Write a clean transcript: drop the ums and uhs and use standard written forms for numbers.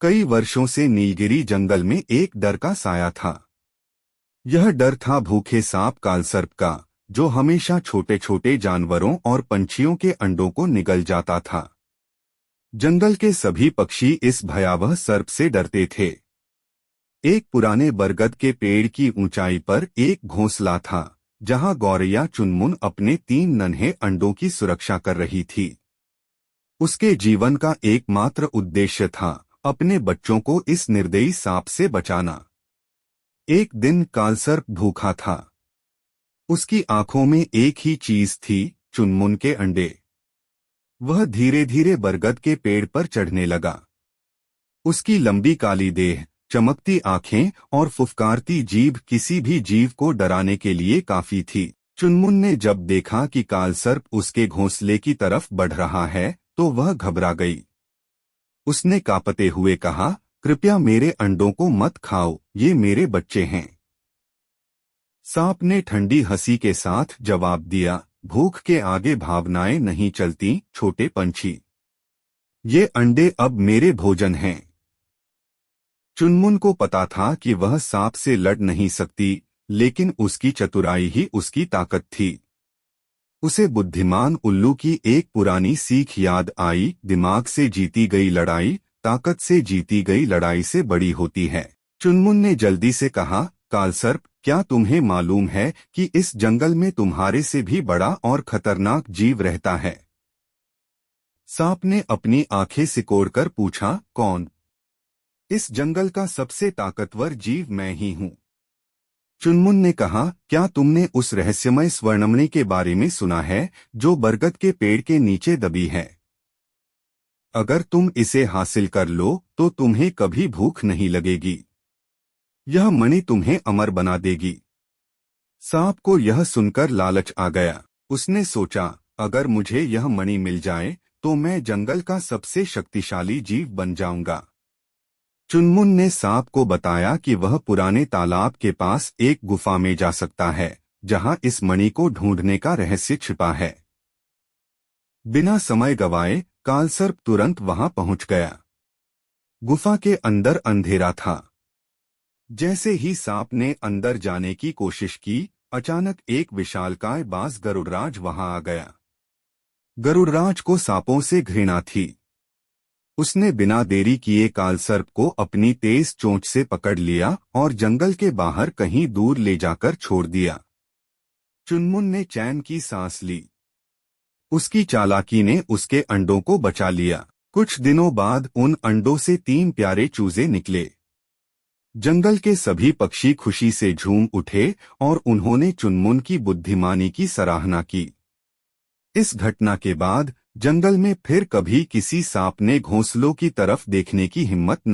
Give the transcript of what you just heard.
कई वर्षों से नीलगिरी जंगल में एक डर का साया था। यह डर था भूखे सांप कालसर्प का, जो हमेशा छोटे छोटे जानवरों और पंछियों के अंडों को निगल जाता था। जंगल के सभी पक्षी इस भयावह सर्प से डरते थे। एक पुराने बरगद के पेड़ की ऊंचाई पर एक घोंसला था, जहां गौरैया चुनमुन अपने 3 नन्हे अंडों की सुरक्षा कर रही थी। उसके जीवन का एकमात्र उद्देश्य था अपने बच्चों को इस निर्दयी सांप से बचाना। एक दिन कालसर्प भूखा था। उसकी आंखों में एक ही चीज थी, चुनमुन के अंडे। वह धीरे धीरे बरगद के पेड़ पर चढ़ने लगा। उसकी लंबी काली देह, चमकती आंखें और फुफकारती जीभ किसी भी जीव को डराने के लिए काफी थी। चुनमुन ने जब देखा कि कालसर्प उसके घोंसले की तरफ बढ़ रहा है, तो वह घबरा गई। उसने कांपते हुए कहा, कृपया मेरे अंडों को मत खाओ, ये मेरे बच्चे हैं। सांप ने ठंडी हंसी के साथ जवाब दिया, भूख के आगे भावनाएं नहीं चलती, छोटे पंछी। ये अंडे अब मेरे भोजन हैं। चुनमुन को पता था कि वह सांप से लड़ नहीं सकती, लेकिन उसकी चतुराई ही उसकी ताकत थी। उसे बुद्धिमान उल्लू की एक पुरानी सीख याद आई, दिमाग से जीती गई लड़ाई ताकत से जीती गई लड़ाई से बड़ी होती है। चुनमुन ने जल्दी से कहा, कालसर्प, क्या तुम्हें मालूम है कि इस जंगल में तुम्हारे से भी बड़ा और खतरनाक जीव रहता है? सांप ने अपनी आंखें सिकोड़कर पूछा, कौन? इस जंगल का सबसे ताकतवर जीव मैं ही हूँ। चुनमुन ने कहा, क्या तुमने उस रहस्यमय स्वर्णमणि के बारे में सुना है, जो बरगद के पेड़ के नीचे दबी है? अगर तुम इसे हासिल कर लो तो तुम्हें कभी भूख नहीं लगेगी। यह मणि तुम्हें अमर बना देगी। सांप को यह सुनकर लालच आ गया। उसने सोचा, अगर मुझे यह मणि मिल जाए तो मैं जंगल का सबसे शक्तिशाली जीव बन जाऊंगा। चुनमुन ने सांप को बताया कि वह पुराने तालाब के पास एक गुफा में जा सकता है, जहां इस मणि को ढूंढने का रहस्य छिपा है। बिना समय गवाए कालसर्प तुरंत वहां पहुंच गया। गुफा के अंदर अंधेरा था। जैसे ही सांप ने अंदर जाने की कोशिश की, अचानक एक विशालकाय बाज गरुड़राज वहां आ गया। गरुड़राज को सांपों से घृणा थी। उसने बिना देरी किए कालसर्प को अपनी तेज चोंच से पकड़ लिया और जंगल के बाहर कहीं दूर ले जाकर छोड़ दिया। चुनमुन ने चैन की सांस ली। उसकी चालाकी ने उसके अंडों को बचा लिया। कुछ दिनों बाद उन अंडों से 3 प्यारे चूजे निकले। जंगल के सभी पक्षी खुशी से झूम उठे और उन्होंने चुनमुन की बुद्धिमानी की सराहना की। इस घटना के बाद जंगल में फिर कभी किसी सांप ने घोंसलों की तरफ देखने की हिम्मत नहीं